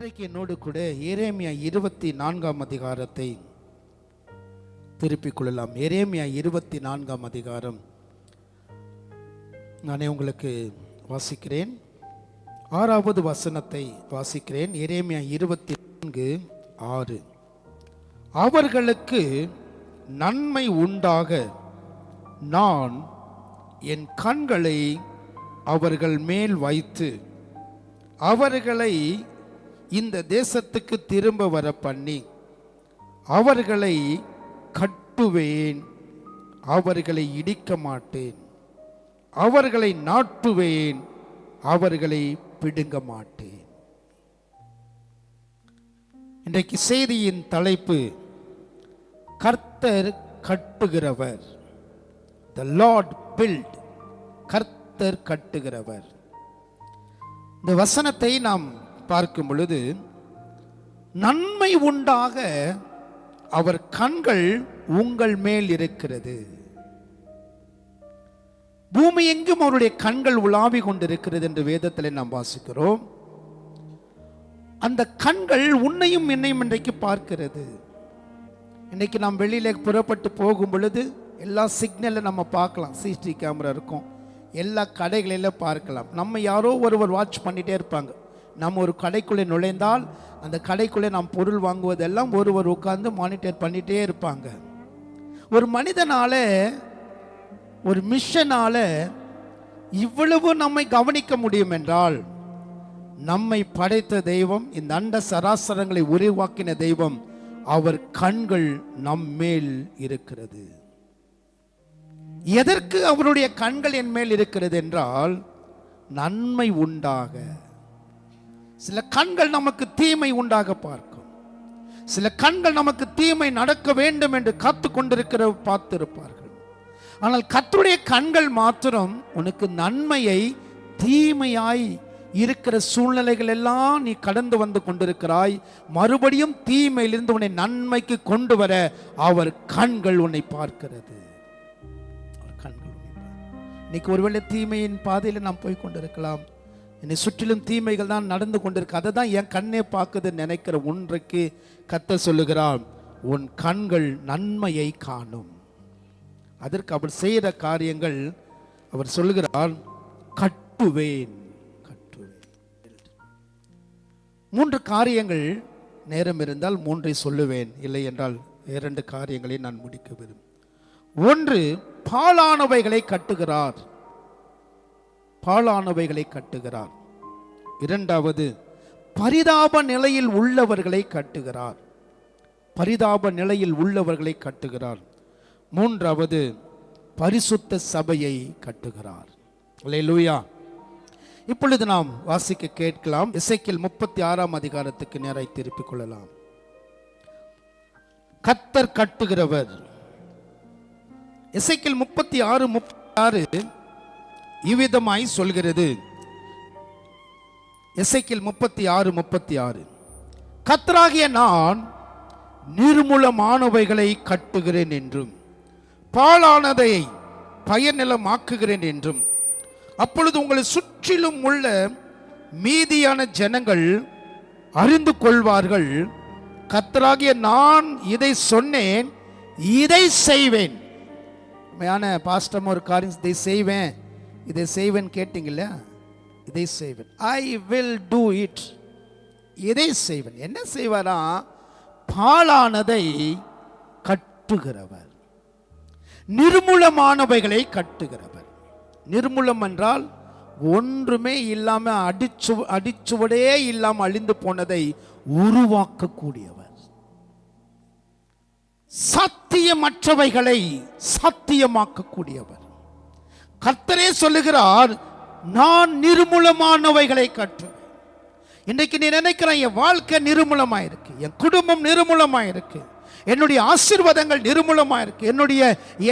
இன்றைக்கு என்னோடு கூட எரேமியா 24 அதிகாரத்தை திருப்பிக் கொள்ளலாம். எரேமியா 24 அதிகாரம் நானே உங்களுக்கு வாசிக்கிறேன். 6வது வசனத்தை வாசிக்கிறேன். எரேமியா 24:6. அவர்களுக்கு நன்மை உண்டாக நான் என் கண்களை அவர்கள் மேல் வைத்து அவர்களை இந்த தேசத்துக்கு திரும்ப வர பண்ணி அவர்களை கட்டுவேன், அவர்களை இடிக்க மாட்டேன், அவர்களை நாட்டுவேன், அவர்களை பிடுங்க மாட்டேன். இன்றைக்கு செய்தியின் தலைப்பு கர்த்தர் கட்டுகிறவர். The Lord build. கர்த்தர் கட்டுகிறவர். இந்த வசனத்தை நாம் பார்க்கும் பொழுது நன்மை உண்டாக அவர் கண்கள் உங்கள் மேல் இருக்கிறது. பூமி எங்கும் அவருடைய கண்கள் உலாவி கொண்டிருக்கிறது என்று வேதத்தில் நாம் வாசிக்கிறோம். அந்த கண்கள் உன்னையும் என்னையும் இன்றைக்கு பார்க்கிறது. இன்னைக்கு நாம் வெளியில புறப்பட்டு போகும் பொழுது எல்லா சிக்னலை நம்ம பார்க்கலாம். சிசிடிவி கேமரா இருக்கும், எல்லா கடைகளிலும் பார்க்கலாம். நம்ம யாரோ ஒருவர் வாட்ச் பண்ணிட்டே இருப்பாங்க. நம்ம ஒரு கடைக்குள்ளே நுழைந்தால் அந்த கடைக்குள்ளே நாம் பொருள் வாங்குவதெல்லாம் ஒருவர் உட்கார்ந்து மானிட்டர் பண்ணிட்டே இருப்பாங்க. ஒரு மனிதனால, ஒரு மிஷனால இவ்வளவு நம்மை கவனிக்க முடியும் என்றால் நம்மை படைத்த தெய்வம், இந்த அண்ட சராசரங்களை உருவாக்கின தெய்வம், அவர் கண்கள் நம்மேல் இருக்கிறது. எதற்கு அவருடைய கண்கள் என் மேல் இருக்கிறது என்றால் நன்மை உண்டாக. சில கண்கள் நமக்கு தீமை உண்டாக பார்க்கும், சில கண்கள் நமக்கு தீமை நடக்க வேண்டும் என்று காத்து கொண்டிருக்கிற பார்த்திருப்பார்கள். ஆனால் கர்த்தருடைய கண்கள் மாத்திரம் உனக்கு நன்மையை, தீமையாய் இருக்கிற சூழ்நிலைகள் எல்லாம் நீ கடந்து வந்து கொண்டிருக்கிறாய், மறுபடியும் தீமையிலிருந்து உன்னை நன்மைக்கு கொண்டு வர அவர் கண்கள் உன்னை பார்க்கிறது. இன்னைக்கு ஒருவேளை தீமையின் பாதையில் நாம் போய் கொண்டிருக்கலாம். என்னை சுற்றிலும் தீமைகள் தான் நடந்து கொண்டிருக்கு, அதை தான் என் கண்ணே பார்க்குதுன்னு நினைக்கிற ஒன்றைக்கு கர்த்தர் சொல்லுகிறார், உன் கண்கள் நன்மையை காணும். அதற்கு அவர் செய்கிற காரியங்கள் அவர் சொல்லுகிறார், கட்டுவேன். 3 காரியங்கள், நேரம் இருந்தால் 3ஐ சொல்லுவேன், இல்லை என்றால் 2 காரியங்களை நான் முடிக்க விரும்புகிறேன். 1, பாழானவைகளை கட்டுகிறார், பாழானவைகளை கட்டுகிறார். 2வது, பரிதாப நிலையில் உள்ளவர்களை கட்டுகிறார், பரிதாப நிலையில் உள்ளவர்களை கட்டுகிறார். 3வது, பரிசுத்த சபையை கட்டுகிறார். அல்லேலூயா. இப்பொழுது நாம் வாசிக்க கேட்கலாம். எசேக்கியேல் 36 அதிகாரத்துக்கு நேராய் திருப்பிக் கொள்ளலாம். கர்த்தர் கட்டுகிறவர். எசேக்கியேல் 36:36 இவ்விதமாய் சொல்கிறது. எசேக்கியேல் 36:36, கர்த்தராகிய நான் நிர்மூலமானவைகளை கட்டுகிறேன் என்றும் பாழானதை பயனிலமாக்குகிறேன் என்றும், அப்பொழுது உங்களை சுற்றிலும் உள்ள மீதியான ஜனங்கள் அறிந்து கொள்வார்கள், கர்த்தராகிய நான் இதை சொன்னேன், இதை செய்வேன். பாஸ்டம் ஒரு காரியம் இதை செய்வேன், இதை செய்வேன் கேட்டீங்கல்ல, இதை செய்வேன். I will do it. இதை செய்வேன். என்ன செய்வாரா? பாழானதை கட்டுகிறவர், நிர்மூலமானவைகளை கட்டுகிறவர். நிர்மூலம் என்றால் ஒன்றுமே இல்லாம அடிச்சுவடே இல்லாம அழிந்து போனதை உருவாக்கக்கூடியவர். சத்தியமற்றவைகளை சத்தியமாக்கக்கூடியவர். கர்த்தரே சொல்லுகிறார், நான் நிர்மூலமானவைகளை கட்டுவேன். இன்னைக்கு நீ நினைக்கிற என் வாழ்க்கை நிர்மூலமாயிருக்கு, என் குடும்பம் நிர்மூலமாயிருக்கு, என்னுடைய ஆசீர்வாதங்கள் நிர்மூலமாயிருக்கு, என்னுடைய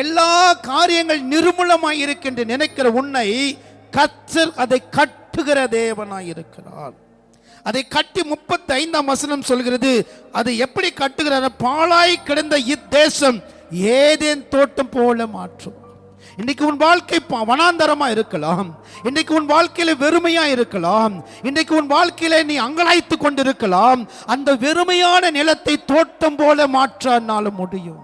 எல்லா காரியங்கள் நிர்மூலமாயிருக்கு என்று நினைக்கிற உன்னை கர்த்தர் அதை கட்டுகிற தேவனாய் இருக்கிறார். அதை கட்டி 35ஆம் வசனம் சொல்கிறது, அது எப்படி கட்டுகிறார்? பாழாய் கிடந்த இத்தேசம் ஏதேன் தோட்டம் போல மாற்றும். இன்னைக்கு உன் வாழ்க்கை வனாந்தரமா இருக்கலாம். இன்னைக்கு உன் வாழ்க்கையில வெறுமையா இருக்கலாம். இன்னைக்கு உன் வாழ்க்கையில நீ அங்கலாய்த்து கொண்டிருக்கலாம். அந்த வெறுமையான நிலத்தை தோட்டம் போல மாற்றானால முடியும்.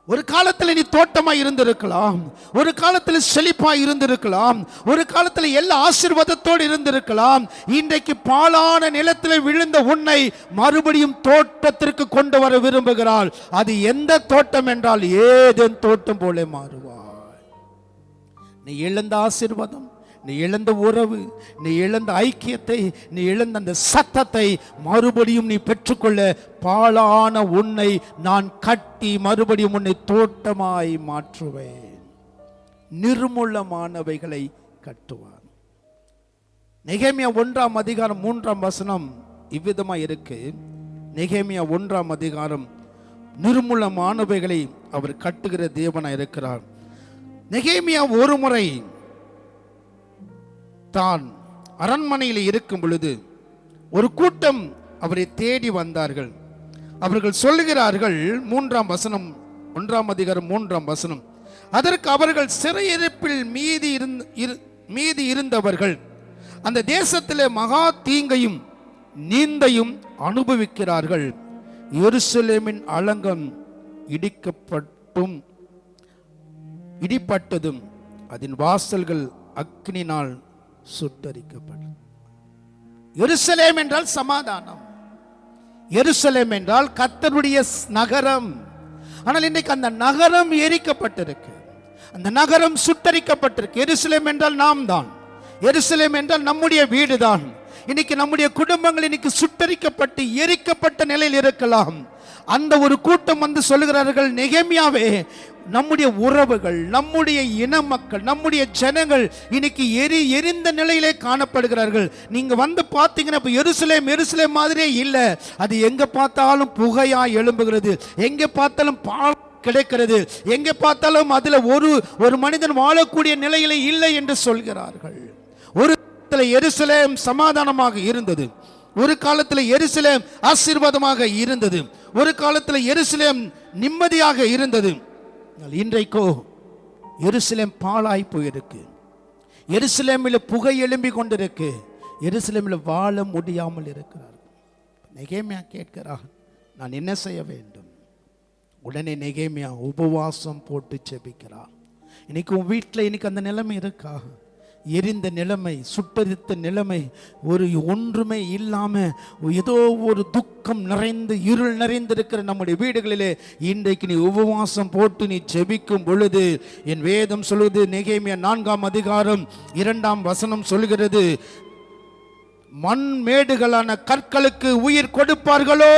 ஒரு காலத்தில் நீ தோட்டமா இருந்திருக்கலாம், ஒரு காலத்தில் செழிப்பா இருந்திருக்கலாம், ஒரு காலத்தில் எல்லா ஆசீர்வாதத்தோடு இருந்திருக்கலாம். இன்றைக்கு பாழான நிலத்தில் விழுந்த உன்னை மறுபடியும் தோட்டத்திற்கு கொண்டு வர விரும்புகிறாள். அது எந்த தோட்டம் என்றால் ஏதேன் தோட்டம் போல மாறுவாய். நீ இழந்த ஆசீர்வாதம், நீ இழந்த உறவு, நீ இழந்த ஐக்கியத்தை, நீ இழந்த அந்த சத்தத்தை மறுபடியும் நீ பெற்றுக்கொள்ள பாழான உன்னை நான் கட்டி மறுபடியும் உன்னை தோட்டமாய் மாற்றுவேன். நிர்மூலமானவைகளை கட்டுவான். நெகேமியா 1ஆம் அதிகாரம் 3ஆம் வசனம் இவ்விதமா இருக்கு. நெகேமியா 1ஆம் அதிகாரம், நிர்மூலமானவைகளை அவர் கட்டுகிற தேவனா இருக்கிறார். நெகேமியா ஒரு முறை தான் அரண்மனையில் இருக்கும் பொழுது ஒரு கூட்டம் அவரை தேடி வந்தார்கள். அவர்கள் சொல்லுகிறார்கள், 3ஆம் வசனம், 1ஆம் அதிகாரம் 3ஆம் வசனம், அதற்கு அவர்கள் சிறையிருப்பில் மீதி இருந்தவர்கள் அந்த தேசத்திலே மகா தீங்கையும் நீந்தையும் அனுபவிக்கிறார்கள். எருசலேமின் அலங்கம் இடிப்பட்டதும் அதன் வாசல்கள் அக்னினால் சுட்டரிக்கப்படும். எருசலேம் என்றால் சமாதானம், எருசலேம் என்றால் கர்த்தருடைய நகரம். ஆனால் இன்றைக்கு அந்த நகரம் எரிக்கப்பட்டிருக்கு, அந்த நகரம் சுட்டரிக்கப்பட்டிருக்கு. எருசலேம் என்றால் நாம் தான், எருசலேம் என்றால் நம்முடைய வீடு தான். இன்னைக்கு நம்முடைய குடும்பங்கள் இன்னைக்கு சுட்டரிக்கப்பட்டு எரிக்கப்பட்ட நிலையில் இருக்கலாம். அந்த ஒரு கூட்டம் வந்து சொல்லுகிறார்கள், நெகேமியாவே, நம்முடைய உறவுகள், நம்முடைய இன மக்கள், நம்முடைய ஜனங்கள் இன்னைக்கு எரிந்த நிலையிலே காணப்படுகிறார்கள். நீங்க வந்து பார்த்தீங்கன்னா இப்ப எருசலேம் மாதிரியே இல்லை. அது எங்க பார்த்தாலும் புகையா எழும்புகிறது, எங்க பார்த்தாலும் கிடைக்கிறது, எங்க பார்த்தாலும் அதுல ஒரு மனிதன் வாழக்கூடிய நிலையில இல்லை என்று சொல்கிறார்கள். ஒரு எருசலேம் சமாதானமாக இருந்தது, ஒரு காலத்தில் எருசலேம் ஆசீர்வாதமாக இருந்தது, ஒரு காலத்தில் எருசலேம் நிம்மதியாக இருந்தது. இன்றைக்கோ எருசலேம் பாழாய் போயிருக்கு, எருசலேமில் புகை எழும்பி கொண்டிருக்கு, எருசலேமில் வாழ முடியாமல் இருக்கிறார். நெகேமியா கேட்கிறார், நான் என்ன செய்ய வேண்டும்? உடனே நெகேமியா உபவாசம் போட்டு ஜெபிக்கிறார். இன்னைக்கு உன் வீட்டில் இன்னைக்கு அந்த நிலைமை இருக்கா? எரிந்த நிலைமை, சுட்டரித்த நிலைமை, ஒன்றுமே இல்லாம ஏதோ ஒரு துக்கம் நிறைந்து இருள் நிறைந்திருக்கிற நம்முடைய வீடுகளிலே இன்றைக்கு நீ உபவாசம் போட்டு நீ ஜெபிக்கும் பொழுது என் வேதம் சொல்லுது, நெகேமியா 4ஆம் அதிகாரம் 2ஆம் வசனம் சொல்கிறது, மண் மேடுகளான கற்களுக்கு உயிர் கொடுப்பார்களோ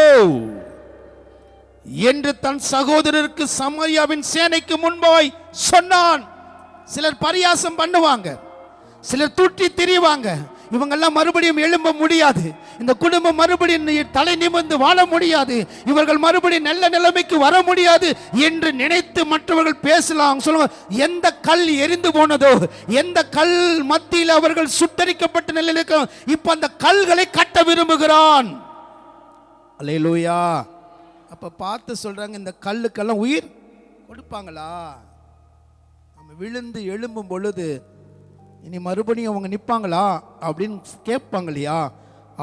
என்று தன் சகோதரருக்கு சமாரியாவின் சேனைக்கு முன்பாய் சொன்னான். சிலர் பரியாசம் பண்ணுவாங்க, சிலர் தூட்டி திரிவாங்க, இவங்கெல்லாம் மறுபடியும் எழும்ப முடியாது, இந்த குடும்பம் மறுபடியும் தலை நிமிர்ந்து வாழ முடியாது, இவர்கள் மறுபடியும் நல்ல நிலைமைக்கு வர முடியாது என்று நினைத்து மற்றவர்கள் பேசலாம். சொல்லுவாங்க, எந்த கல் எரிந்து போனதோ, எந்த கல் மத்தியில் அவர்கள் சுட்டரிக்கப்பட்ட நிலையில் இருக்க, இப்ப அந்த கல்களை கட்ட விரும்புகிறான். அல்லேலூயா. அப்ப பார்த்து சொல்றாங்க, இந்த கல்லுக்கெல்லாம் உயிர் கொடுப்பாங்களா? நம்ம விழுந்து எழும்பும் பொழுது இனி மறுபடியும் அவங்க நிற்பாங்களா அப்படின்னு கேட்பாங்க இல்லையா?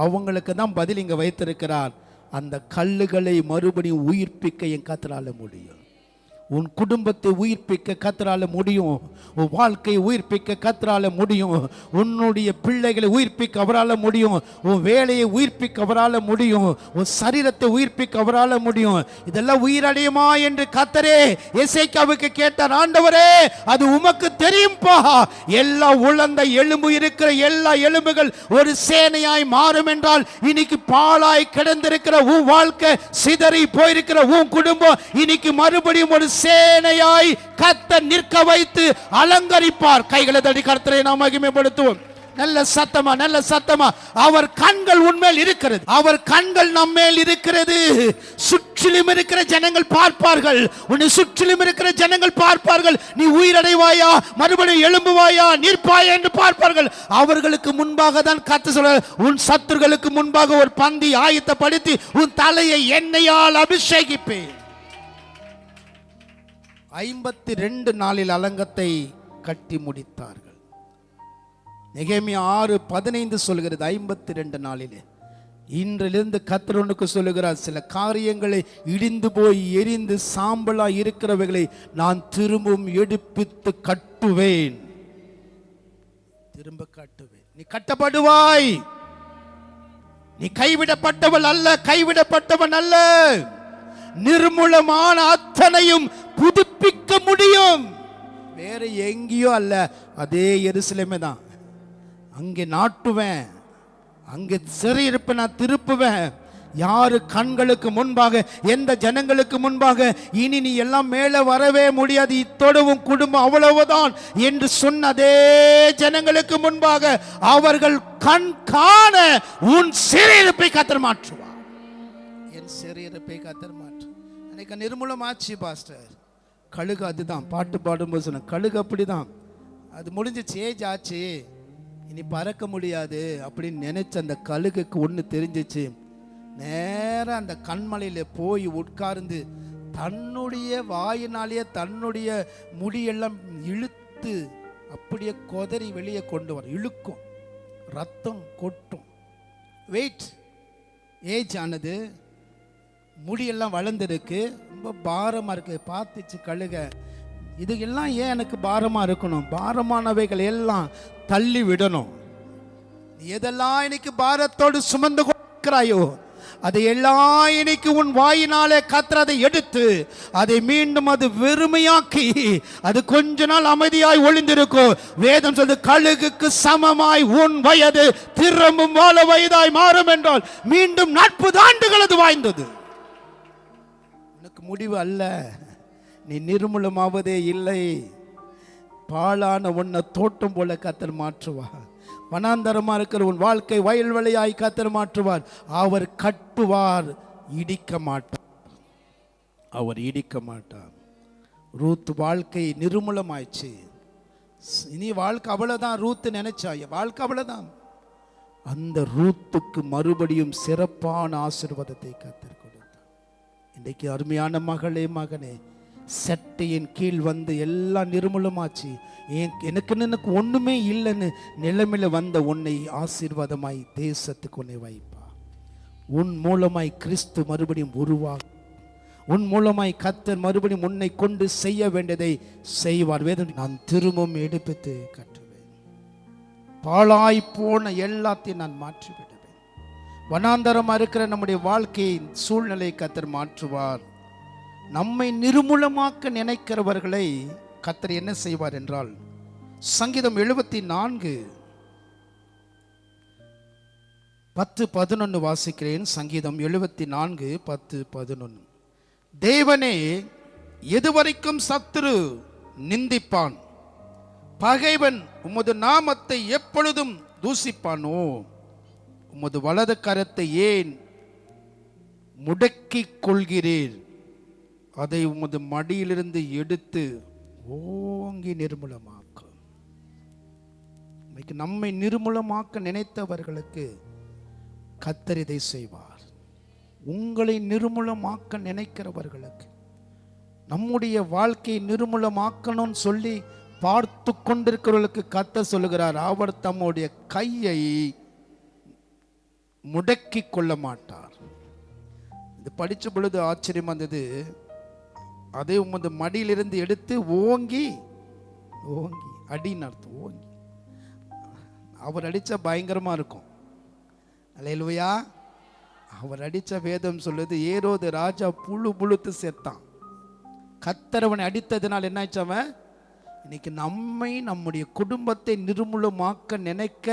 அவங்களுக்கு தான் பதில் இங்கே வைத்திருக்கிறார். அந்த கல்லுகளை மறுபடியும் உயிர்ப்பிக்க என் கர்த்தரால முடியும். உன் குடும்பத்தை உயிர்ப்பிக்க கர்த்தரால முடியும், உன் வாழ்க்கையை உயிர்ப்பிக்க கர்த்தரால முடியும், உன்னுடைய பிள்ளைகளை உயிர்ப்பிக்க அவரால் முடியும், உன் வேலையை உயிர்ப்பிக்க அவரால் முடியும், உன் சரீரத்தை உயிர்ப்பிக்க அவரால் முடியும். இதெல்லாம் உயிரடையுமா என்று கர்த்தரே எசேக்கியாவுக்கு கேட்டார். ஆண்டவரே, அது உமக்கு தெரியும்பா, எல்லா உலர்ந்த எலும்பு இருக்கிற எல்லா எலும்புகள் ஒரு சேனையாய் மாறும் என்றால் இன்னைக்கு பாழாய் கிடந்திருக்கிற உன் வாழ்க்கை, சிதறி போயிருக்கிற உன் குடும்பம் இன்னைக்கு மறுபடியும் ஒரு சேனையாய் கர்த்தர் நிற்க வைத்து அலங்கரிப்பார். கைகளை தட்டி கர்த்தரை நாம் மகிமைப்படுத்துவோம். நல்ல சத்தமா அவர் கண்கள் உன்மேல் இருக்கிறது, அவர் கண்கள் நம்மேல் இருக்கிறது. சுற்றிலும் இருக்கிற ஜனங்கள் பார்ப்பார்கள், உன்னை சுற்றிலும் இருக்கிற ஜனங்கள் பார்ப்பார்கள், நீ உயிரடைவாயா, மறுபடியும் எழும்புவாயா, நிற்பாயா என்று பார்ப்பார்கள். அவர்களுக்கு முன்பாக தான் கர்த்தர் சொல்றார், உன் சத்துருக்களுக்கு முன்பாக ஒரு பந்தி ஆயத்தப்படுத்தி உன் தலையை எண்ணெயால் அபிஷேகிப்பேன். 52 நாளில் அலங்கத்தை கட்டி முடித்தார்கள். நெகேமியா 6:15 சொல்கிறது 52 நாளிலே. இன்றிலிருந்து கர்த்தருக்கு சொல்லுகிறார், சில காரியங்களை இடிந்து போய் எரிந்து சாம்பலா இருக்கிறவைகளை நான் திரும்பவும் எடுப்பித்து கட்டுவேன். திரும்ப கட்டுவேன். நீ கட்டப்படுவாய். நீ கைவிடப்பட்டவள் அல்ல, கைவிடப்பட்டவன் அல்ல. நிர்மூலமான அத்தனையும் புதுப்பிக்க முடியும். வேற எங்கேயோ அல்ல, அதே எருசலேமே தான். அங்கே நாட்டுவேன், அங்கே சிறையிருப்பை நான் திருப்புவேன். யாரு கண்களுக்கு முன்பாக, எந்த ஜனங்களுக்கு முன்பாக இனி நீ எல்லாம் மேலே வரவே முடியாது, இத்தோடவும் குடும்பம் அவ்வளவுதான் என்று சொன்ன அதே ஜனங்களுக்கு முன்பாக அவர்கள் கண் காண உன் சிறையிருப்பை கர்த்தர் மாற்றுவார். என் சிறையிருப்பை கர்த்தர் மாற்று. அன்னைக்கு நிர்மூலமாச்சு பாஸ்டர். கழுகு அதுதான், பாட்டு பாடும்போது சொன்ன கழுகு அப்படிதான். அது முடிஞ்சிச்சு, ஏஜ் ஆச்சு, இனி பறக்க முடியாது அப்படின்னு நினைச்ச அந்த கழுகுக்கு ஒன்று தெரிஞ்சிச்சு. நேரம் அந்த கண்மலையில் போய் உட்கார்ந்து தன்னுடைய வாயினாலேயே தன்னுடைய முடியெல்லாம் இழுத்து அப்படியே கொதறி வெளியே கொண்டு வர, இழுக்கும், ரத்தம் கொட்டும். வெயிட், ஏஜ் ஆனது, முடியெல்லாம் வளர்ந்துருக்கு, ரொம்ப பாரமாக இருக்கு. பார்த்துச்சு கழுக, இது எல்லாம் ஏன் எனக்கு பாரமாக இருக்கணும்? பாரமானவைகள் எல்லாம் தள்ளி விடணும். எதெல்லாம் இன்னைக்கு பாரத்தோடு சுமந்து கொடுக்கிறாயோ அதை எல்லாம் இன்னைக்கு உன் வாயினாலே கர்த்தர் அதை எடுத்து அதை மீண்டும் அது வெறுமையாக்கி அது கொஞ்ச நாள் அமைதியாய் ஒளிந்திருக்கும். வேதம் சொல்லுது, கழுகுக்கு சமமாய் உன் வயது திரும்பும் வாழ வயதாய் மாறும் என்றால் மீண்டும் 40 ஆண்டுகள் அது வாய்ந்தது. உனக்கு முடிவு அல்ல, நீ நிர்மூலமாவதே இல்லை. பாழான உன்னை தோட்டம் போல கர்த்தர் மாற்றுவார். வனாந்தரமா இருக்கிற உன் வாழ்க்கை வயல்வெளியாய் கர்த்தர் மாற்றுவார். அவர் கட்டுவார், இடிக்க மாட்டார். அவர் இடிக்க மாட்டார். ரூத் வாழ்க்கை நிர்மூலமாயிடுச்சு. இனி வாழ்க்கை அவ்வளவுதான். ரூத் நினைச்சா வாழ்க்கை அவ்வளவுதான். அந்த ரூத்துக்கு மறுபடியும் சிறப்பான ஆசீர்வாதத்தை கர்த்தர் கொடுத்தார். இன்றைக்கு அருமையான மகளே மகனே, சட்டையின் கீழ் வந்து எல்லாம் நிர்மூலமாச்சு, எனக்கு ஒண்ணுமே இல்லைன்னு நிலைமையில வந்த உன்னை ஆசீர்வாதமாய் தேசத்துக்கு உன்னை வைப்பா. உன் மூலமாய் கிறிஸ்து மறுபடியும் உருவாக, உன் மூலமாய் கர்த்தர் மறுபடியும் உன்னை கொண்டு செய்ய வேண்டியதை செய்வார். வேதம், நான் திரும்பவும் எடுப்பித்து கட்டுவேன். பாழாய் போன எல்லாத்தையும் நான் மாற்றி விடுவேன். வனாந்தரமா இருக்கிற நம்முடைய வாழ்க்கையின் சூழ்நிலை கர்த்தர் மாற்றுவார். நம்மை நிர்மூலமாக்க நினைக்கிறவர்களை கர்த்தர் என்ன செய்வார் என்றால், சங்கீதம் 74:10-11 வாசிக்கிறேன். சங்கீதம் 74:10-11. தேவனே, எதுவரைக்கும் சத்துரு நிந்திப்பான்? பகைவன் உமது நாமத்தை எப்பொழுதும் தூசிப்பானோ? உமது வலது கரத்தை ஏன் முடக்கிக் கொள்கிறீர்? அதை உமது மடியிலிருந்து எடுத்து ஓங்கி நிர்மூலமாக்கும். நம்மை நிர்மூலமாக்க நினைத்தவர்களுக்கு கர்த்தர் இதை செய்வார். உங்களை நிர்மூலமாக்க நினைக்கிறவர்களுக்கு, நம்முடைய வாழ்க்கையை நிர்மூலமாக்கணும்னு சொல்லி பார்த்து கொண்டிருக்கிறவர்களுக்கு கர்த்தர் சொல்லுகிறார், அவர் தம்முடைய கையை முடக்கி கொள்ள மாட்டார். இது படிச்ச பொழுது ஆச்சரியமா இருந்தது. அதை உமது மடியிலிருந்து எடுத்து ஓங்கி ஓங்கி அடின்னு அர்த்தம், ஓங்கி. அவர் அடிச்சா பயங்கரமா இருக்கும். அல்லேலூயா. அவர் அடிச்ச வேதம் சொல்லுது, ஏரோது ராஜா புழு புழுத்து செத்தான். கர்த்தர் அவனை அடித்ததுனால் என்ன ஆச்சு? அவன் இன்னைக்கு நம்மை, நம்முடைய குடும்பத்தை நிர்மூலமாக்க நினைக்க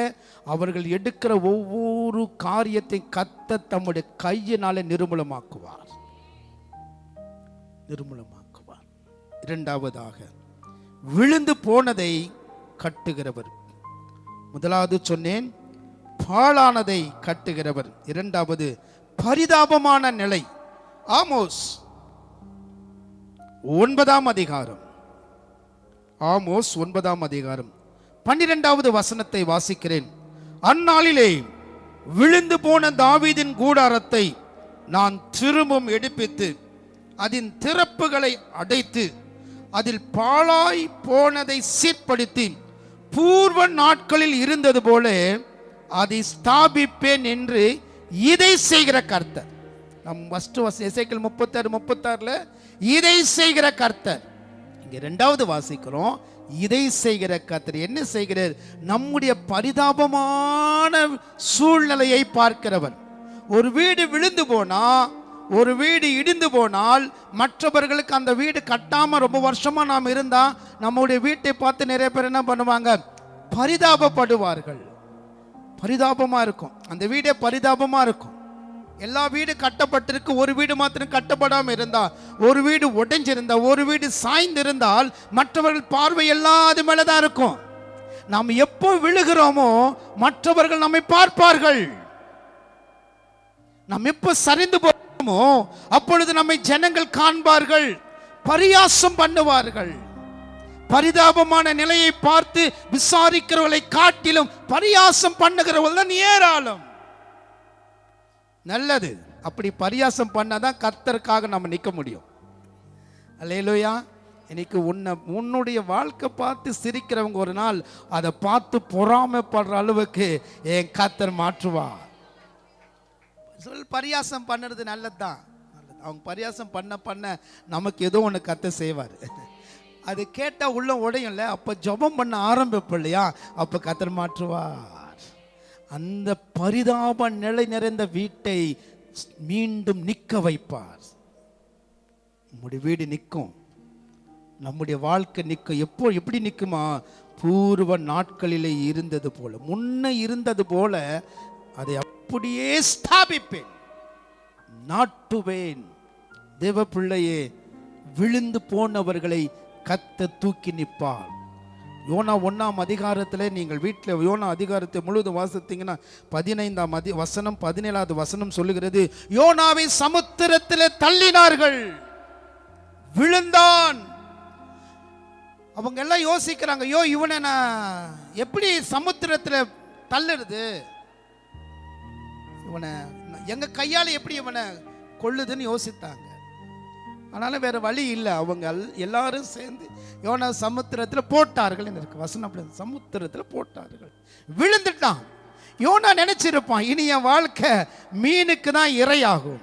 அவர்கள் எடுக்கிற ஒவ்வொரு காரியத்தை கர்த்தர் தம்முடைய கையினாலே நிர்மூலமாக்குவார். நிர்மூலமாக்குவார். இரண்டாவதாக, விழுந்து போனதை கட்டுகிறவர். முதலாவது சொன்னேன், பாழானதை கட்டுகிறவர். இரண்டாவது, பரிதாபமான நிலை. ஆமோஸ் 9ஆம் அதிகாரம், ஆமோஸ் 9ஆம் அதிகாரம் 12வது வசனத்தை வாசிக்கிறேன். அந்நாளிலே விழுந்து போன தாவீதின் கூடாரத்தை நான் திரும்பவும் எடுப்பித்து அதன் திறப்புகளை அடைத்து அதில் பாழாய் போனதை சீர்படுத்தி பூர்வ நாட்களில் இருந்தது போல அதை ஸ்தாபிப்பேன் என்று இதை செய்கிற கர்த்தர். நம் ஃபர்ஸ்ட் எசேக்கியேல் 36:36 இதை செய்கிற கர்த்தர். இங்க இரண்டாவது வாசிக்கிறோம், இதை செய்கிற கர்த்தர் என்ன செய்கிறார்? நம்முடைய பரிதாபமான சூழ்நிலையை பார்க்கிறவர். ஒரு வீடு விழுந்து போனா, ஒரு வீடு இடிந்து போனால், மற்றவர்களுக்கு அந்த வீடு கட்டாம ரொம்ப வருஷமா நாம் இருந்தா நம்முடைய வீட்டை பார்த்து நிறைய பேர் என்ன பண்ணுவாங்க? பரிதாபப்படுவார்கள். பரிதாபமா இருக்கும், அந்த வீடே பரிதாபமா இருக்கும். எல்லா வீடு கட்டப்பட்டிருக்கு, ஒரு வீடு மாத்திரம் கட்டப்படாம இருந்தா, ஒரு வீடு உடைஞ்சிருந்தா, ஒரு வீடு சாய்ந்திருந்தால் மற்றவர்கள் பார்வை எல்லாம் அது மேலதான் இருக்கும். நாம் எப்போ விழுகிறோமோ மற்றவர்கள் நம்மை பார்ப்பார்கள். நாம் எப்போ சரிந்து போகிறோமோ அப்பொழுது நம்மை ஜனங்கள் காண்பார்கள், பரியாசம் பண்ணுவார்கள். பரிதாபமான நிலையை பார்த்து விசாரிக்கிறவர்களை காட்டிலும் பரியாசம் பண்ணுகிறவர்கள் தான் ஏராளம். நல்லது, அப்படி பரியாசம் பண்ணாதான் கர்த்தருக்காக நம்ம நிற்க முடியும். அல்லேலூயா. இன்னைக்கு உன்னுடைய வாழ்க்கை பார்த்து சிரிக்கிறவங்க ஒரு நாள் அதை பார்த்து பொறாமைப்படுற அளவுக்கு என் கர்த்தர் மாற்றுவா. பரியாசம் பண்ணுறது நல்லதுதான். அவங்க பரியாசம் பண்ண பண்ண நமக்கு ஏதோ ஒன்று கர்த்தர் செய்வார். அது கேட்டால் உள்ள உடையும்ல, அப்போ ஜெபம் பண்ண ஆரம்பிப்போம் இல்லையா, அப்போ கர்த்தர் மாற்றுவார். அந்த பரிதாப நிலை நிறைந்த வீட்டை மீண்டும் நிற்க வைப்பார். நம்முடைய வீடு நிற்கும், நம்முடைய வாழ்க்கை நிற்கும். எப்படி நிற்குமா? பூர்வ நாட்களிலே இருந்தது போல, முன்ன இருந்தது போல அதை அப்படியே ஸ்தாபிப்பேன், நாட்டுவேன். தேவ பிள்ளையே, விழுந்து போனவர்களை கர்த்தர் தூக்கி நிற்பார். யோனா 1ஆம் அதிகாரத்தில் நீங்கள் வீட்டில் யோனா அதிகாரத்தை முழுவதும் வாசித்தீங்கன்னா 15ஆம் வசனம் 17வது வசனம் சொல்லுகிறது, யோனாவை சமுத்திரத்தில் தள்ளினார்கள், விழுந்தான். அவங்க எல்லாம் யோசிக்கிறாங்க, யோ இவனை நான் எப்படி சமுத்திரத்தில் தள்ளுறது, இவனை எங்க கையால் எப்படி இவனை கொள்ளுதுன்னு யோசித்தாங்க. ஆனாலும் வேற வழி இல்லை, அவங்க எல்லாரும் சேர்ந்து யோனா சமுத்திரத்தில் போட்டார்கள். இருக்கு வசனம் அப்படி, சமுத்திரத்தில் போட்டார்கள், விழுந்துட்டான். யோனா நினைச்சிருப்பான், இனி என் வாழ்க்கை மீனுக்கு தான் இரையாகும்.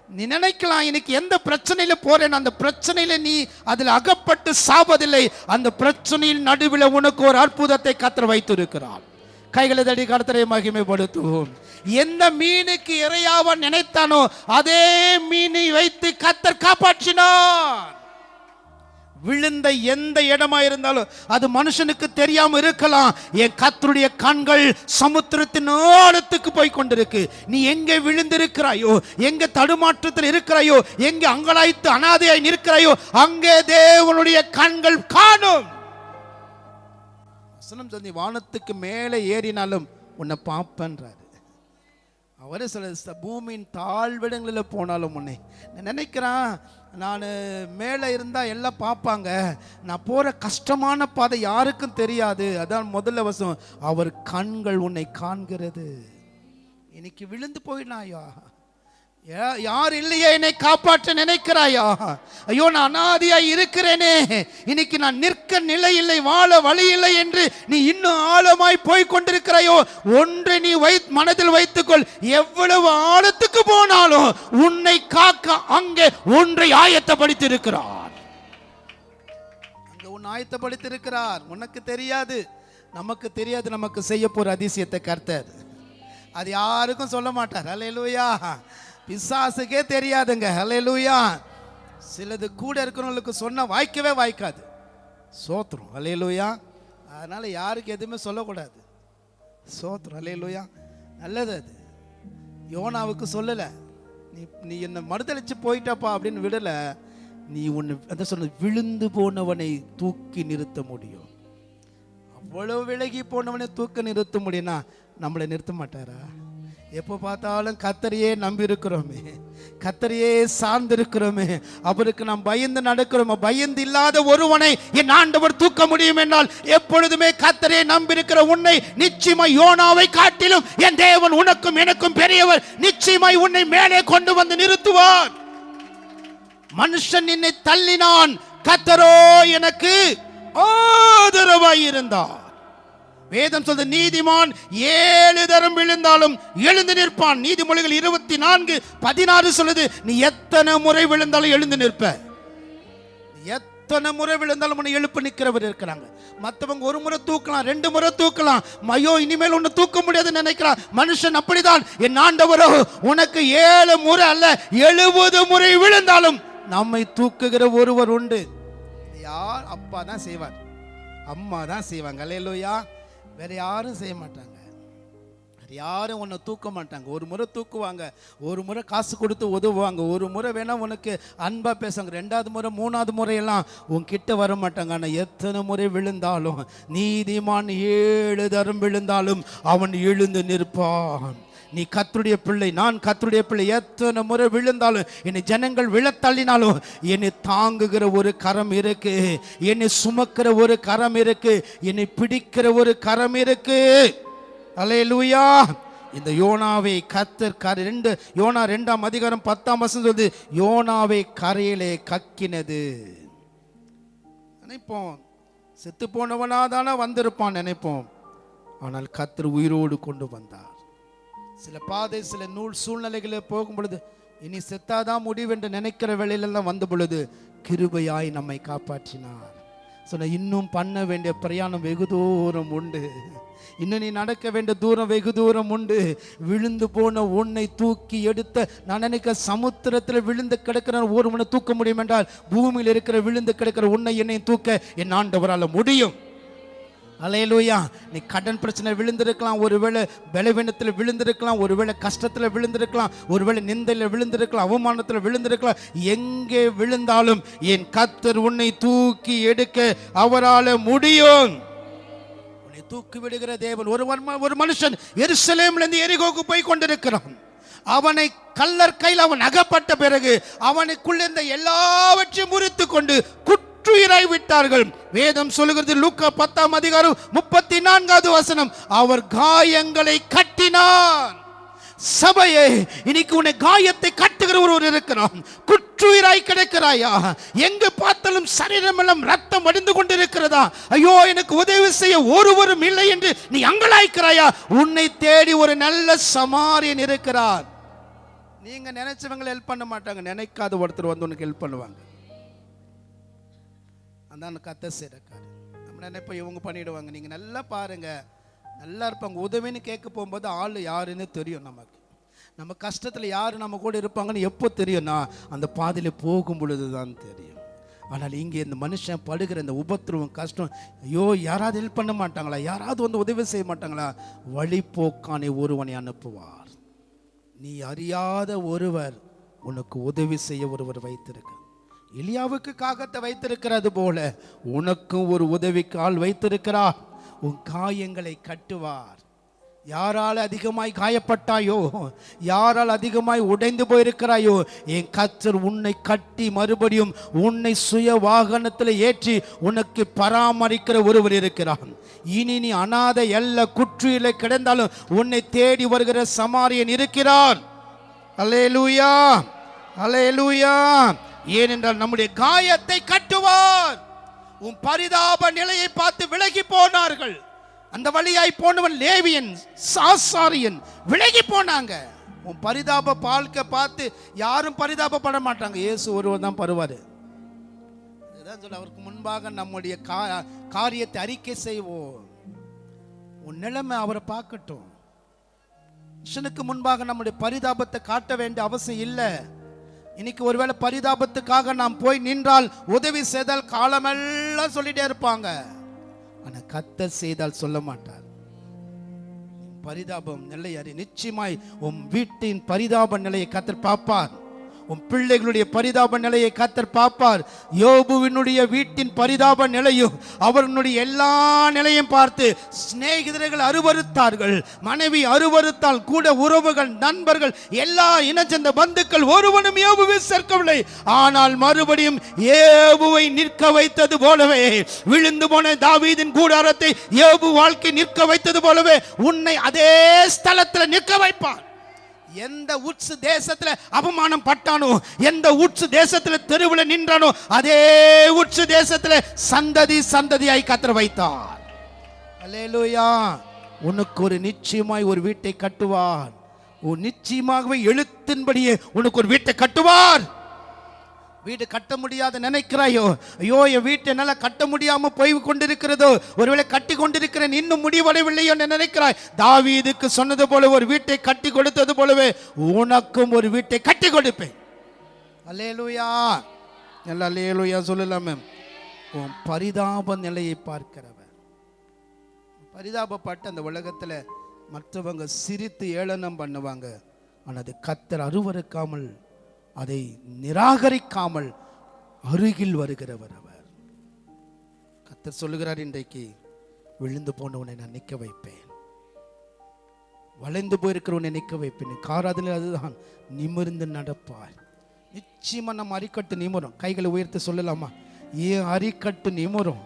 நீ நினைக்கலாம், இன்னைக்கு எந்த பிரச்சனையில போறேன், அந்த பிரச்சனையில நீ அதில் அகப்பட்டு சாவதில்லை. அந்த பிரச்சனையில் நடுவில் உனக்கு ஒரு அற்புதத்தை கர்த்தர் வைத்திருக்கிறார். கைகளை தடி கர்த்தரை மகிமைப்படுத்துவோம். எந்த மீனுக்கு இரையாவ நினைத்தானோ அதே மீனை வைத்து கர்த்தர் காப்பாற்றினார். விழுந்த எந்த இடமா இருந்தாலும் அது மனுஷனுக்கு தெரியாம இருக்கலாம், என் கர்த்தருடைய கண்கள் சமுத்திரத்தின் ஆழத்துக்கு போய் கொண்டிருக்கு. நீ எங்கே விழுந்திருக்கிறாயோ, எங்க தடுமாற்றத்தில் இருக்கிறாயோ, எங்கே அங்கலாய்த்து அனாதையாய் நிற்கிறாயோ, அங்கே தேவனுடைய கண்கள் காணும். சொல்லி வானத்துக்கு மேலே ஏறினாலும் உன்னை பார்ப்பேன்றாரு. அவரே சொல்ல, பூமியின் தாழ்விடங்களில் போனாலும் உன்னை நினைக்கிறான். நான் மேலே இருந்தால் எல்லாம் பார்ப்பாங்க, நான் போகிற கஷ்டமான பாதை யாருக்கும் தெரியாது. அதான் முதல்ல வசனம், அவர் கண்கள் உன்னை காண்கிறது. இன்னைக்கு விழுந்து போயினாயா, யார் இல்லையே என்னை காப்பாற்ற நினைக்கிறாயா? ஐயோ நான் அனாதையா இருக்கிறேனே, இன்னைக்கு நான் நிற்க நிலை இல்லை, வாழ வழி இல்லை என்று நீ இன்னும் ஆழமாய் போய் கொண்டிருக்கிறாயோ, ஒன்றை நீ மனதில் வைத்துக்கொள், எவ்வளவு ஆழத்துக்கு போனாலும் உன்னை காக்க அங்கே ஒன்றை ஆயத்தப்படுத்தியிருக்கிறார். அங்க உன்னை ஆயத்தப்படுத்தியிருக்கிறார். உனக்கு தெரியாது, நமக்கு தெரியாது, நமக்கு செய்ய போற அதிசயத்தை கர்த்தர் அது யாருக்கும் சொல்ல மாட்டார். அல்லேலூயா. பிசாசுக்கே தெரியாதுங்க. அல்லேலூயா. சிலது கூட இருக்கிறவங்களுக்கு சொன்ன வாய்க்கவே வாய்க்காது. சோத்திரம். அல்லேலூயா. அதனால யாருக்கு எதுவுமே சொல்லக்கூடாது. சோத்திரம். அல்லேலூயா. நல்லது. அது யோனாவுக்கு சொல்லலை, நீ என்னை மறுதளிச்சு போயிட்டப்பா அப்படின்னு விடல. நீ ஒன்று அந்த சொன்ன, விழுந்து போனவனை தூக்கி நிறுத்த முடியும். அவ்வளவு விலகி போனவனை தூக்க நிறுத்த முடியும்னா நம்மளை நிறுத்த மாட்டாரா? எப்போ பார்த்தாலும் கர்த்தரையே நம்பி இருக்கிறோமே, கர்த்தரையே சார்ந்து இருக்கிறோமே, அவருக்கு நாம் பயந்து நடக்கிறோமே. பயந்து இல்லாத ஒருவனை என் ஆண்டவர் தூக்க முடியும் என்றால் எப்பொழுதுமே கர்த்தரையே நம்பி இருக்கிற உன்னை நிச்சயமாய் யோனாவை காட்டிலும் என் தேவன் உனக்கும் எனக்கும் பெரியவர். நிச்சயமாய் உன்னை மேலே கொண்டு வந்து நிறுத்துவார். மனுஷன் என்னை தள்ளினான், கர்த்தரோ எனக்கு ஆதரவாய் இருந்தார். வேதம் சொல்ற நீதிமான் 7 தரம் விழுந்தாலும் எழுந்து நிற்பான். நீதிமொழிகள் 24:16 சொல்லுது, நீ எத்தனை முறை விழுந்தாலும் எழுந்து நிற்ப. எத்தனை முறை விழுந்தாலும் உன்னை எழுப்ப நிற்கிறவர் இருக்கிறாங்க. மற்றவங்க ஒரு முறை தூக்கலாம், 2 முறை தூக்கலாம், ஐயோ இனிமேல் உன்னை தூக்க முடியாதுன்னு நினைக்கிறான். மனுஷன் அப்படிதான். என் ஆண்டவரோ உனக்கு 7 முறை அல்ல 70 முறை விழுந்தாலும் நம்மை தூக்குகிற ஒருவர் உண்டு. யார்? அப்பா தான் செய்வார், அம்மா தான் செய்வாங்க. அல்லேலூயா. வேற யாரும் செய்ய மாட்டாங்க. யாரும் உன்னை தூக்க மாட்டாங்க. ஒரு முறை தூக்குவாங்க, ஒரு முறை காசு கொடுத்து உதவுவாங்க, ஒரு முறை வேணா உனக்கு அன்பா பேசுவாங்க, 2வது முறை 3வது முறையெல்லாம் உன்கிட்ட வர மாட்டாங்க. ஆனால் எத்தனை முறை விழுந்தாலும், நீதிமான் 7 தரம் விழுந்தாலும் அவன் எழுந்து நிற்பான். நீ கர்த்தருடைய பிள்ளை, நான் கர்த்தருடைய பிள்ளை. எத்தனை முறை விழுந்தாலும், என்னை ஜனங்கள் விழத்தள்ளினாலும் என்னை தாங்குகிற ஒரு கரம் இருக்கு, என்னை சுமக்கிற ஒரு கரம் இருக்கு, என்னை பிடிக்கிற ஒரு கரம் இருக்கு. அல்லேலூயா. இந்த யோனாவை கர்த்தர் யோனா 2ஆம் அதிகாரம் 10ஆம் வசனம் சொல்லுது, யோனாவை கரையிலே கக்கினது. நினைப்போம் செத்து போனவனாதானே வந்திருப்பான் நினைப்போம். ஆனால் கர்த்தர் உயிரோடு கொண்டு வந்தார். சில பாதை, சில சூழ்நிலைகளில் போகும் பொழுது இனி செத்தாதான் முடிவென்று நினைக்கிற வேளையிலெல்லாம் வந்த பொழுது கிருபையாய் நம்மை காப்பாற்றினார். சொன்ன இன்னும் பண்ண வேண்டிய பிரயாணம் வெகு தூரம் உண்டு, இன்னும் நீ நடக்க வேண்டிய தூரம் வெகு தூரம் உண்டு. விழுந்து போன உன்னை தூக்கி எடுத்த, நான் நினைக்க சமுத்திரத்தில் விழுந்து கிடக்கிற ஒருவனை தூக்க முடியும் என்றால், பூமியில் இருக்கிற விழுந்து கிடக்கிற உன்னை என்னை தூக்க என் ஆண்டவரால் முடியும். அல்லேலூயா. நீ கடன் பிரச்சனை விழுந்திருக்கலாம், ஒருவேளை பலவீனத்தில் விழுந்திருக்கலாம், ஒருவேளை கஷ்டத்தில் விழுந்திருக்கலாம், ஒருவேளை நிந்தையில் விழுந்திருக்கலாம், அவமானத்தில் விழுந்திருக்கலாம். எங்கே விழுந்தாலும் என் கர்த்தர் உன்னை தூக்கி எடுக்க அவரால் முடியும். உன்னை தூக்கி விடுகிற தேவன். ஒரு மனுஷன் எருசலேமிலிருந்து எரிகோக்கு போய் கொண்டிருக்கிறான். அவனை கள்ளர் கையில் அவன் அகப்பட்ட பிறகு அவனுக்குள்ள இருந்த எல்லாவற்றையும் முறித்து கொண்டு குற்றுயிராய் விட்டார்கள். வேதம் சொல்லுகிறது, லூக்கா 10ஆம் அதிகாரம் 34வது வசனம், அவர் காயங்களை கட்டினான். சபையே, இன்னைக்கு உன்னை காயத்தை கட்டுகிற ஒருவர் இருக்கிறான். குற்றுயிராய் கிடக்கிறாயா? எங்கு பார்த்தாலும் சரீரமெல்லாம் ரத்தம் வடிந்து கொண்டிருக்கிறதா? ஐயோ எனக்கு உதவி செய்ய ஒருவரும் இல்லை என்று நீ அங்கலாய்க்கிறாயா? உன்னை தேடி ஒரு நல்ல சமாரியன் இருக்கிறார். நீங்க நினைச்சவங்களை ஹெல்ப் பண்ண மாட்டாங்க, நினைக்காத ஒருத்தர் வந்து உனக்கு ஹெல்ப் பண்ணுவாங்க. அதான் கத்த செய்யறக்காரு. நம்ம நினைப்போம் இவங்க பண்ணிடுவாங்க. நீங்க நல்லா பாருங்க, நல்லா இருப்பாங்க. உதவின்னு கேட்க போகும்போது ஆள் யாருன்னு தெரியும் நமக்கு. நம்ம கஷ்டத்தில் யார் நம்ம கூட இருப்பாங்கன்னு எப்போ தெரியும்னா அந்த பாதையில் போகும் பொழுது தான் தெரியும். ஆனால் இங்கே இந்த மனுஷன் படுகிற இந்த உபத்திரவம் கஷ்டம், ஐயோ யாராவது ஹெல்ப் பண்ண மாட்டாங்களா? யாராவது வந்து உதவி செய்ய மாட்டாங்களா? வழிபோக்கானை ஒருவனை அனுப்புவார். நீ அறியாத ஒருவர் உனக்கு உதவி செய்ய ஒருவர் வைத்திருக்க. எலியாவுக்கு காகத்தை வைத்திருக்கிறது போல உனக்கும் ஒரு உதவிக்கு ஆள் வைத்திருக்கிறார். உன் காயங்களை கட்டுவார். யாரால் அதிகமாய் காயப்பட்டாயோ, யாரால் அதிகமாய் உடைந்து போயிருக்கிறாயோ, என் கர்த்தர் உன்னை கட்டி மறுபடியும் உன்னை சுய வாகனத்தில் ஏற்றி உனக்கு பராமரிக்கிற ஒருவர் இருக்கிறான். இனி நீ அனாதை அல்ல, குற்றியில கிடந்தாலும் உன்னை தேடி வருகிற சமாரியன் இருக்கிறார். அல்லேலூயா, அல்லேலூயா. ஏனென்றால் நம்முடைய காயத்தை கட்டுவார். உன் பரிதாப நிலையை பார்த்து விலகி போனார்கள். அந்த வழியாய் போனவன் லேவியன், சாசாரியன் விலகி போனாங்க. உன் பரிதாப வாழ்க்கை பார்த்து யாரும் பரிதாபப்பட மாட்டாங்க. இயேசு ஒருவர் தான் பருவாரு. இதுதான் சொல்ல, அவருக்கு முன்பாக நம்முடைய காரியத்தை அறிக்கை செய்வோம். உன் நிலைமை அவரை பார்க்கட்டும். மனுஷனுக்கு முன்பாக நம்முடைய பரிதாபத்தை காட்ட வேண்டிய அவசியம் இல்லை. இன்னைக்கு ஒருவேளை பரிதாபத்துக்காக நாம் போய் நின்றால், உதவி செய்தால் காலமெல்லாம் சொல்லிட்டே இருப்பாங்க. ஆனா கர்த்தர் செய்தால் சொல்ல மாட்டார். பரிதாபம் நிலை அறி, நிச்சயமாய் உன் வீட்டின் பரிதாப நிலையை கர்த்தர் பார்ப்பார். உன் பிள்ளைகளுடைய பரிதாப நிலையை கர்த்தர் பார்ப்பார். யோபுவினுடைய வீட்டின் பரிதாப நிலையும் அவர்களுடைய எல்லா நிலையும் பார்த்து சிநேகிதர்கள் அருவருத்தார்கள், மனைவி அருவருத்தால், கூட உறவுகள், நண்பர்கள், எல்லா இனச்சந்த பந்துக்கள் ஒருவனும் யோபுவை சேர்க்கவில்லை. ஆனால் மறுபடியும் யோபுவை நிற்க வைத்தது போலவே, விழுந்து போன தாவீதின் கூடாரத்தை யோபு வாழ்க்கை நிற்க வைத்தது போலவே உன்னை அதே ஸ்தலத்தில் நிற்க வைப்பார். எந்த உட்சு தேசத்துல அவமானம் பட்டானோ, எந்த உட்சு தேசத்துல தெருவில் நின்றானோ, அதே உட்சு தேசத்துல சந்ததி சந்ததியாய் கர்த்தர் வைத்தார். அல்லேலூயா. உனக்கு ஒரு நிச்சயமாய் ஒரு வீட்டை கட்டுவார். நிச்சயமாகவே எழுத்தின்படியே உனக்கு ஒரு வீட்டை கட்டுவார். வீடு கட்ட முடியாத நினைக்கிறாயோ, ஐயோ என் வீட்டை என்னால் கட்ட முடியாம போய் கொண்டிருக்கிறதோ, ஒருவேளை கட்டி கொண்டிருக்கிறேன் இன்னும் முடிவடையவில்லையோ நினைக்கிறாய். தாவீதுக்கு சொன்னது போல ஒரு வீட்டை கட்டி கொடுத்தது போலவே உனக்கும் ஒரு வீட்டை கட்டி கொடுப்பேன். அல்லேலூயா. எல்லாம் அல்லேலூயா சொல்லலாமே. உன் பரிதாப நிலையை பார்க்கிறவன், பரிதாபப்பட்டு அந்த உலகத்தில் மற்றவங்க சிரித்து ஏளனம் பண்ணுவாங்க. ஆனால் அது கர்த்தர் அருவருக்காமல், அதை நிராகரிக்காமல் அருகில் வருகிறவர் அவர். கர்த்தர் சொல்லுகிறார், இன்றைக்கு விழுந்து போனவனை நான் நிற்க வைப்பேன், வளைந்து போயிருக்கிறவனை நிற்க வைப்பேன். காராதனில் அதுதான் நிமிர்ந்து நடப்பார். நிச்சயமா நம்ம அரிக்கட்டு நிமிரும். கைகளை உயர்த்தி சொல்லலாமா? என் அரிக்கட்டு நிமிரும்,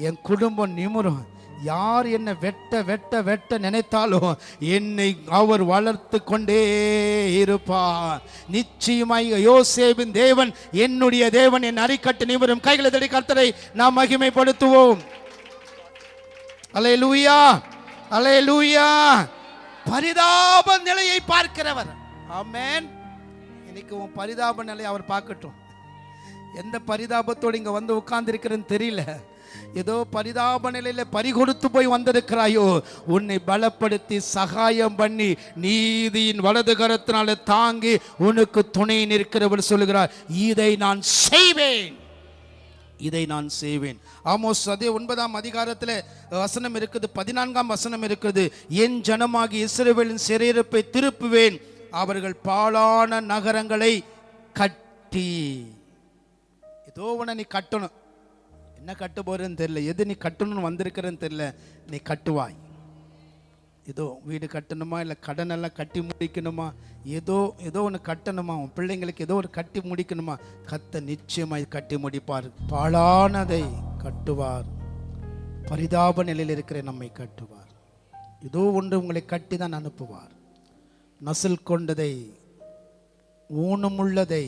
என் குடும்பம் நிமிரும். யார் என்னை வெட்ட வெட்ட வெட்ட நினைத்தாலும் என்னை அவர் வளர்த்து கொண்டே இருப்பார். நிச்சயமாய் யோசேபின் தேவன் என்னுடைய தேவன், என் அரிக்கட்டு நிமிரும். கைகளை தட்டி கர்த்தரை நாம் மகிமைப்படுத்துவோம். அல்லேலூயா, அல்லேலூயா. பரிதாப நிலையை பார்க்கிறவர். ஆமென். இன்னைக்கு உன் பரிதாப நிலையை அவர் பார்க்கட்டும். எந்த பரிதாபத்தோடு இங்க வந்து உட்கார்ந்து இருக்கிறேன்னு தெரியல. ஏதோ பரிதாப நிலையில பறிகொடுத்து போய் வந்திருக்கிறாயோ, உன்னை பலப்படுத்தி சகாயம் பண்ணி நீதியின் வலது கரத்தினால தாங்கி உனக்கு துணை நிற்கிறவர் சொல்லுகிறார், இதை நான் செய்வேன், இதை நான் செய்வேன். ஆமோஸ் அதே 9ஆம் அதிகாரத்தில் வசனம் இருக்குது, 14ஆம் வசனம் இருக்குது. என் ஜனமாகி இஸ்ரவேலின் சிறையிருப்பை திருப்புவேன், அவர்கள் பாழான நகரங்களை கட்டி. ஏதோ உன்னை நீ கட்டணும். என்ன கட்ட போறேன்னு தெரியல, எது நீ கட்டணும்னு வந்திருக்கிறன்னு தெரியல. நீ கட்டுவாய். ஏதோ வீடு கட்டணுமா, இல்லை கடன் எல்லாம் கட்டி முடிக்கணுமா, ஏதோ ஒன்று கட்டணுமா, உன் பிள்ளைங்களுக்கு ஏதோ ஒரு கட்டி முடிக்கணுமா, கர்த்தர் நிச்சயமாய் கட்டி முடிப்பார். பாழானதை கட்டுவார், பரிதாப நிலையில் இருக்கிற நம்மை கட்டுவார். ஏதோ ஒன்று உங்களை கட்டி தான் அனுப்புவார். நசில் கொண்டதை, ஊனமுள்ளதை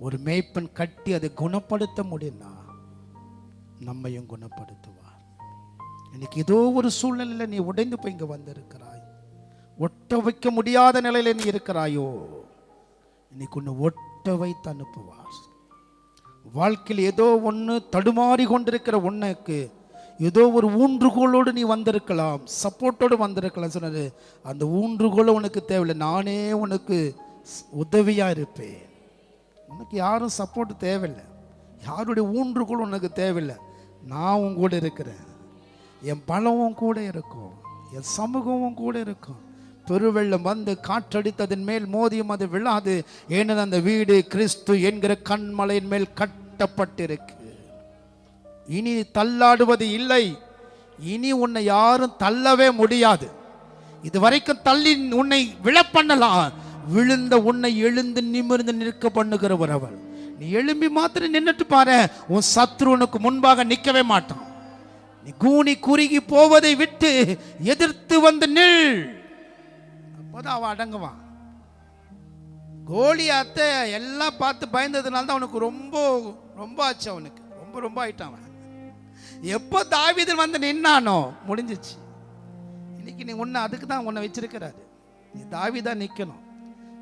ஒரு மேய்ப்பன் கட்டி அதை குணப்படுத்த முடியும்னா நம்மையும் குணப்படுத்துவார். இன்னைக்கு ஏதோ ஒரு சூழ்நிலையில் நீ உடைந்து போய் இங்க வந்திருக்கிறாய், ஒட்ட வைக்க முடியாத நிலையில நீ இருக்கிறாயோ, இன்னைக்கு ஒன்று ஒட்ட வைத்து அனுப்புவார். வாழ்க்கையில் ஏதோ ஒன்று தடுமாறி கொண்டிருக்கிற உன்னுக்கு ஏதோ ஒரு ஊன்றுகோலோடு நீ வந்திருக்கலாம், சப்போர்ட்டோடு வந்திருக்கலாம். சொன்னது அந்த ஊன்றுகோல உனக்கு தேவையில்லை, நானே உனக்கு உதவியா இருப்பேன். உனக்கு யாரும் சப்போர்ட் தேவையில்லை, யாருடைய ஊன்றுகோல் உனக்கு தேவையில்லை. நான் உன் கூட இருக்கிறேன், என் பலமும் கூட இருக்கும், என் சமூகமும் கூட இருக்கும். பெருவெள்ளம் வந்து காற்றடித்ததன் மேல் மோதியும் அது விழாது, ஏனெனில் அந்த வீடு கிறிஸ்து என்கிற கண்மலையின் மேல் கட்டப்பட்டிருக்கு. இனி தள்ளாடுவது இல்லை, இனி உன்னை யாரும் தள்ளவே முடியாது. இது வரைக்கும் தள்ளி உன்னை விழப்பண்ணலாம், விழுந்த உன்னை எழுந்து நிமிர்ந்து நிற்க பண்ணுகிறவர் அவர். நீ எழும்பி மாத்திரம் நின்றுட்டு பாரு, உன் சத்ரு உனக்கு முன்பாக நிற்கவே மாட்டான். நீ கூனி குறுகி போவதை விட்டு எதிர்த்து வந்து நில், அப்போதான் அவன் அடங்குவான். கோலியாத்தை எல்லாம் பார்த்து பயந்ததுனால தான் அவனுக்கு ரொம்ப ரொம்ப ஆச்சு, அவனுக்கு ரொம்ப ரொம்ப ஆயிட்டான். அவன் எப்போ தாவீது வந்து நின்னானோ முடிஞ்சிச்சு. இன்னைக்கு நீ உன்னை அதுக்கு தான் உன்னை வச்சிருக்கிறாரு. நீ தாவீதா நிற்கணும்.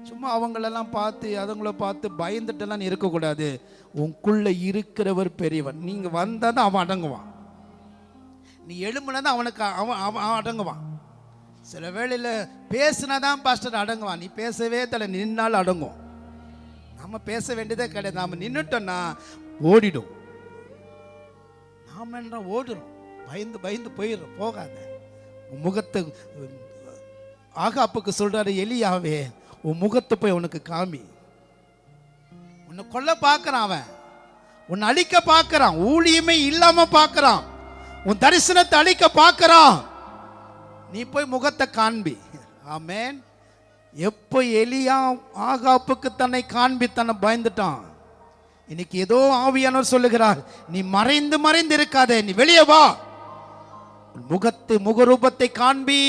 சும்மா அவங்களெல்லாம் பார்த்து அதுங்கள பார்த்து பயந்துட்டெல்லாம் இருக்கக்கூடாது. உனக்குள்ள இருக்கிறவர் பெரியவன். நீங்க வந்தால் தான் அவன் அடங்குவான், நீ எழும்புனதான் அவனுக்கு அவன் அடங்குவான். சில வேளையில் பேசுனாதான் பாஸ்டர் அடங்குவான். நீ பேசவே தலை நின்னால் அடங்கும். நம்ம பேச வேண்டியதே கிடையாது. நாம் நின்றுட்டோன்னா ஓடிடும். நாம் என்ன ஓடுறோம், பயந்து பயந்து போயிடுறோம். போகாத. உன் முகத்தை ஆகாப்புக்கு சொல்றாரு, எலியாவே உன் முகத்தை போய் உனக்கு காமி. உன்னை கொல்ல பார்க்கறான் அவன், உன்னை அழிக்க பார்க்கறான், ஊழியமே இல்லாம பார்க்கறான், உன் தரிசனத்தை அழிக்க பார்க்கறான். நீ போய் முகத்தை காண்பி. ஆமென். எப்போ எலியா ஆகாப்புக்கு தன்னை காண்பி தன்னை பயந்துட்டான். இன்னைக்கு ஏதோ ஆவியானவர் சொல்லுகிறார், நீ மறைந்து மறைந்து இருக்காதே, நீ வெளியே வா, முகத்தை முகரூபத்தை காண்பி.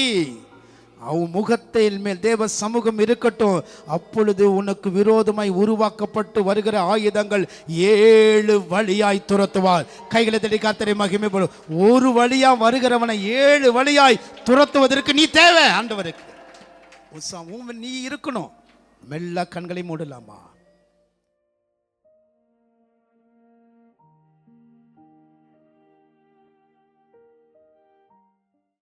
அவன் முகத்தின் மேல் தேவ சமூகம் இருக்கட்டும். அப்பொழுது உனக்கு விரோதமாய் உருவாக்கப்பட்டு வருகிற ஆயுதங்கள் 7 வழியாய் துரத்துவார். கைகளை தட்டி கர்த்தரை மகிமைப்படும். ஒரு வழியா வருகிறவனை 7 வழியாய் துரத்துவதற்கு நீ தேவை ஆண்டவருக்கு. நீ இருக்கணும். மெல்ல கண்களை மூடலாமா?